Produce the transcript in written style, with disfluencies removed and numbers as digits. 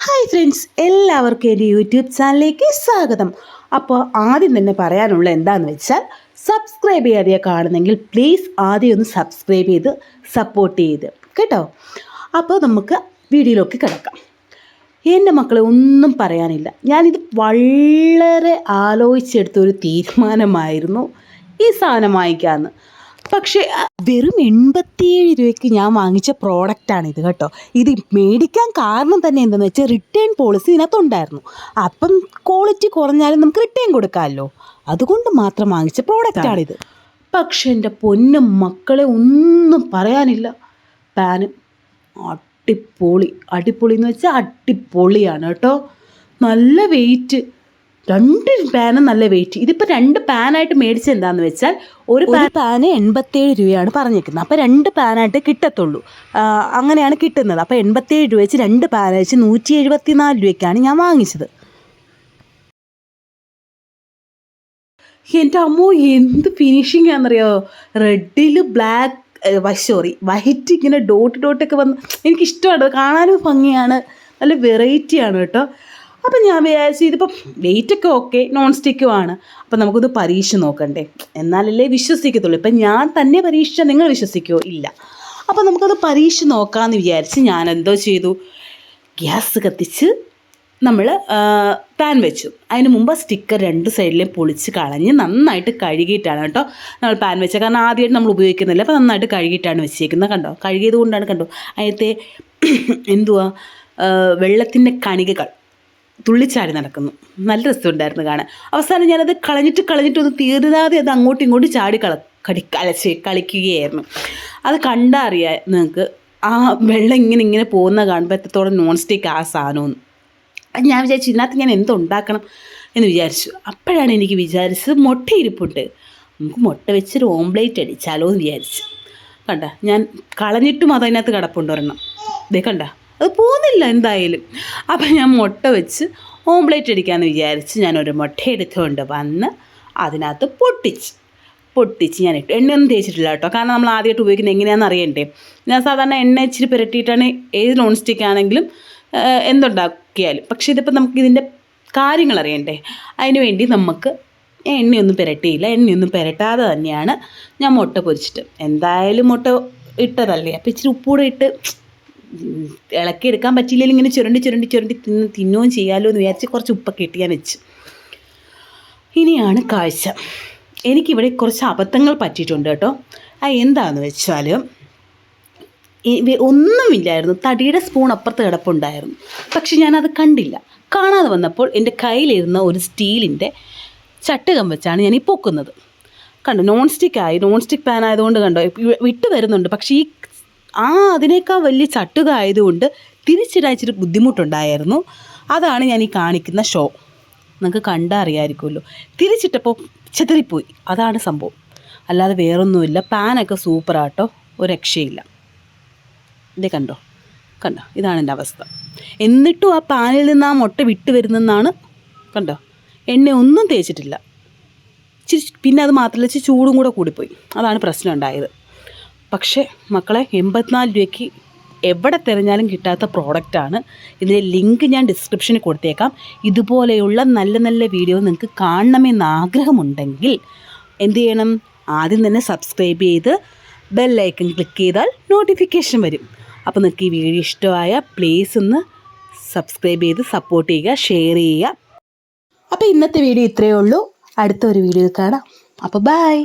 Hi friends, എല്ലാവർക്കും എൻ്റെ YouTube ചാനലിലേക്ക് സ്വാഗതം. അപ്പോൾ ആദ്യം തന്നെ പറയാനുള്ള എന്താണെന്ന് വെച്ചാൽ, സബ്സ്ക്രൈബ് ചെയ്യാതെ കാണുന്നെങ്കിൽ പ്ലീസ് ആദ്യം ഒന്ന് സബ്സ്ക്രൈബ് ചെയ്ത് സപ്പോർട്ട് ചെയ്ത് കേട്ടോ. അപ്പോൾ നമുക്ക് വീഡിയോയിലേക്ക് കിടക്കാം. എൻ്റെ മക്കളെ ഒന്നും പറയാനില്ല, ഞാനിത് വളരെ ആലോചിച്ചെടുത്തൊരു തീരുമാനമായിരുന്നു ഈ സാധനം വാങ്ങിക്കാമെന്ന്. പക്ഷേ വെറും 87 രൂപയ്ക്ക് ഞാൻ വാങ്ങിച്ച പ്രോഡക്റ്റാണിത് കേട്ടോ. ഇത് മേടിക്കാൻ കാരണം തന്നെ എന്താണെന്ന് വെച്ചാൽ, റിട്ടേൺ പോളിസി ഇതിനകത്തുണ്ടായിരുന്നു. അപ്പം ക്വാളിറ്റി കുറഞ്ഞാലും നമുക്ക് റിട്ടേൺ കൊടുക്കാമല്ലോ, അതുകൊണ്ട് മാത്രം വാങ്ങിച്ച പ്രോഡക്റ്റാണിത്. പക്ഷെ എൻ്റെ പൊന്നും മക്കളെ ഒന്നും പറയാനില്ല, പാന് അടിപൊളി എന്ന് വെച്ചാൽ അടിപൊളിയാണ് കേട്ടോ. നല്ല വെയിറ്റ്, 2 പാനും നല്ല വെയിറ്റ്. ഇതിപ്പോൾ 2 പാനായിട്ട് മേടിച്ചത് എന്താണെന്ന് വെച്ചാൽ, ഒരു പാന് 87 രൂപയാണ് പറഞ്ഞേക്കുന്നത്. അപ്പോൾ 2 പാനായിട്ട് കിട്ടത്തുള്ളൂ, അങ്ങനെയാണ് കിട്ടുന്നത്. അപ്പോൾ 87 രൂപ വെച്ച് 2 പാൻ വെച്ച് 174 രൂപയ്ക്കാണ് ഞാൻ വാങ്ങിച്ചത്. എൻ്റെ അമ്മോ, എന്ത് ഫിനിഷിംഗ് ആണെന്നറിയോ! റെഡിൽ ബ്ലാക്ക് വൈറ്റ് ഇങ്ങനെ ഡോട്ടൊക്കെ വന്ന് എനിക്കിഷ്ടമാണ്, കാണാനും ഭംഗിയാണ്, നല്ല വെറൈറ്റിയാണ് കേട്ടോ. അപ്പം ഞാൻ വിചാരിച്ചു, ഇതിപ്പം വെയിറ്റൊക്കെ ഓക്കെ, നോൺ സ്റ്റിക്കുമാണ്, അപ്പം നമുക്കൊന്ന് പരീക്ഷ നോക്കണ്ടേ, എന്നാലല്ലേ വിശ്വസിക്കത്തുള്ളൂ. ഇപ്പം ഞാൻ തന്നെ പരീക്ഷിച്ചാൽ നിങ്ങൾ വിശ്വസിക്കുമോ? ഇല്ല. അപ്പം നമുക്കത് പരീക്ഷ നോക്കാമെന്ന് വിചാരിച്ച് ഞാൻ എന്തോ ചെയ്തു, ഗ്യാസ് കത്തിച്ച് നമ്മൾ പാൻ വെച്ചു. അതിന് മുമ്പ് സ്റ്റിക്കർ 2 സൈഡിലും പൊളിച്ച് കളഞ്ഞ് നന്നായിട്ട് കഴുകിയിട്ടാണ് കേട്ടോ നമ്മൾ പാൻ വെച്ചത്. കാരണം ആദ്യമായിട്ട് നമ്മൾ ഉപയോഗിക്കുന്നില്ല, അപ്പോൾ നന്നായിട്ട് കഴുകിയിട്ടാണ് വെച്ചേക്കുന്നത്. കണ്ടോ, കഴുകിയത് കൊണ്ടാണ് കണ്ടോ അതിനകത്തെ വെള്ളത്തിൻ്റെ കണികകൾ തുള്ളിച്ചാടി നടക്കുന്നു. നല്ല രസമുണ്ടായിരുന്നു കാണാൻ. അവസാനം ഞാനത് കളഞ്ഞിട്ട് ഒന്ന് തീർന്നാതെ അത് അങ്ങോട്ടും ഇങ്ങോട്ടും ചാടി കളിക്കുകയായിരുന്നു. അത് കണ്ടാൽ അറിയാം നിങ്ങൾക്ക്, ആ വെള്ളം ഇങ്ങനെ പോകുന്ന കാണുമ്പോൾ എത്രത്തോളം നോൺ സ്റ്റിക്ക് ആ സാധനമെന്ന്. ഞാൻ വിചാരിച്ചു ഇതിനകത്ത് ഞാൻ എന്തുണ്ടാക്കണം എന്ന് വിചാരിച്ചു. അപ്പോഴാണ് എനിക്ക് വിചാരിച്ചത്, മുട്ട ഇരിപ്പുണ്ട്, നമുക്ക് മുട്ട വെച്ചൊരു ഓംപ്ലേറ്റ് അടിച്ചാലോ എന്ന് വിചാരിച്ചു. കണ്ട, ഞാൻ കളഞ്ഞിട്ടും അതിനകത്ത് കിടപ്പുണ്ട് ഒരെണ്ണം. ഇതേ കണ്ട, അത് പോകുന്നില്ല എന്തായാലും. അപ്പം ഞാൻ മുട്ട വെച്ച് ഓംപ്ലേറ്റ് അടിക്കാമെന്ന് വിചാരിച്ച് ഞാനൊരു മുട്ട എടുത്തുകൊണ്ട് വന്ന് അതിനകത്ത് പൊട്ടിച്ച് ഞാൻ ഇട്ടു. എണ്ണയൊന്നും തേച്ചിട്ടില്ല കേട്ടോ, കാരണം നമ്മൾ ആദ്യമായിട്ട് ഉപയോഗിക്കുന്നത് എങ്ങനെയാണെന്ന് അറിയണ്ടേ. ഞാൻ സാധാരണ എണ്ണ ഇച്ചിരി പുരട്ടിയിട്ടാണ് ഏത് നോൺ സ്റ്റിക്ക് ആണെങ്കിലും എന്തുണ്ടാക്കിയാലും. പക്ഷേ ഇതിപ്പോൾ നമുക്ക് ഇതിൻ്റെ കാര്യങ്ങൾ അറിയണ്ടേ, അതിന് വേണ്ടി നമുക്ക് എണ്ണയൊന്നും പുരട്ടിയില്ല. എണ്ണയൊന്നും പുരട്ടാതെ തന്നെയാണ് ഞാൻ മുട്ട പൊരിച്ചിട്ട്, എന്തായാലും മുട്ട ഇട്ടതല്ലേ, അപ്പോൾ ഇച്ചിരി ഉപ്പൂടെ ഇട്ട് ഇളക്കിയെടുക്കാൻ പറ്റിയില്ലെങ്കിൽ ഇങ്ങനെ ചുരണ്ടി തിന്നുകയും ചെയ്യാമല്ലോ എന്ന് വിചാരിച്ച് കുറച്ച് ഉപ്പൊക്കെ ഇട്ട് ഞാൻ വെച്ച്. ഇനിയാണ് കാഴ്ച. എനിക്കിവിടെ കുറച്ച് അബദ്ധങ്ങൾ പറ്റിയിട്ടുണ്ട് കേട്ടോ. എന്താണെന്ന് വെച്ചാൽ, ഒന്നുമില്ലായിരുന്നു, തടിയുടെ സ്പൂൺ അപ്പുറത്ത് കിടപ്പുണ്ടായിരുന്നു. പക്ഷെ ഞാനത് കണ്ടില്ല. കാണാതെ വന്നപ്പോൾ എൻ്റെ കയ്യിലിരുന്ന ഒരു സ്റ്റീലിൻ്റെ ചട്ടുകം വെച്ചാണ് ഞാൻ ഈ പൊക്കുന്നത്. കണ്ടോ, നോൺ സ്റ്റിക്ക് പാൻ ആയതുകൊണ്ട് കണ്ടോ വിട്ട് വരുന്നുണ്ട്. പക്ഷേ ഈ അതിനേക്കാൾ വലിയ ചട്ടുക ആയതുകൊണ്ട് തിരിച്ചിടാൻ ഇച്ചിരി ബുദ്ധിമുട്ടുണ്ടായിരുന്നു. അതാണ് ഞാൻ ഈ കാണിക്കുന്ന ഷോ. നിങ്ങൾക്ക് കണ്ടാൽ അറിയാമായിരിക്കുമല്ലോ. തിരിച്ചിട്ടപ്പോൾ ചെതറിപ്പോയി, അതാണ് സംഭവം, അല്ലാതെ വേറൊന്നുമില്ല. പാനൊക്കെ സൂപ്പറാട്ടോ, ഒരു രക്ഷയില്ല. ഇതേ കണ്ടോ, ഇതാണ് എൻ്റെ അവസ്ഥ. എന്നിട്ടും ആ പാനിൽ നിന്ന് ആ മുട്ട വിട്ട് വരുന്നെന്നാണ്. കണ്ടോ, എണ്ണ ഒന്നും തേച്ചിട്ടില്ല. പിന്നെ അത് മാത്രമല്ല, ചൂടും കൂടെ കൂടിപ്പോയി, അതാണ് പ്രശ്നം ഉണ്ടായത്. പക്ഷേ മക്കളെ, 84 രൂപയ്ക്ക് എവിടെ തിരഞ്ഞാലും കിട്ടാത്ത പ്രോഡക്റ്റാണ്. ഇതിൻ്റെ ലിങ്ക് ഞാൻ ഡിസ്ക്രിപ്ഷനിൽ കൊടുത്തേക്കാം. ഇതുപോലെയുള്ള നല്ല നല്ല വീഡിയോ നിങ്ങൾക്ക് കാണണമെന്ന് ആഗ്രഹമുണ്ടെങ്കിൽ എന്ത് ചെയ്യണം? ആദ്യം തന്നെ സബ്സ്ക്രൈബ് ചെയ്ത് ബെല്ലൈക്കൺ ക്ലിക്ക് ചെയ്താൽ നോട്ടിഫിക്കേഷൻ വരും. അപ്പോൾ നിങ്ങൾക്ക് ഈ വീഡിയോ ഇഷ്ടമായ പ്ലീസ് ഒന്ന് സബ്സ്ക്രൈബ് ചെയ്ത് സപ്പോർട്ട് ചെയ്യുക, ഷെയർ ചെയ്യുക. അപ്പോൾ ഇന്നത്തെ വീഡിയോ ഇത്രയേ ഉള്ളൂ. അടുത്തൊരു വീഡിയോ കാണാം. അപ്പോൾ ബൈ.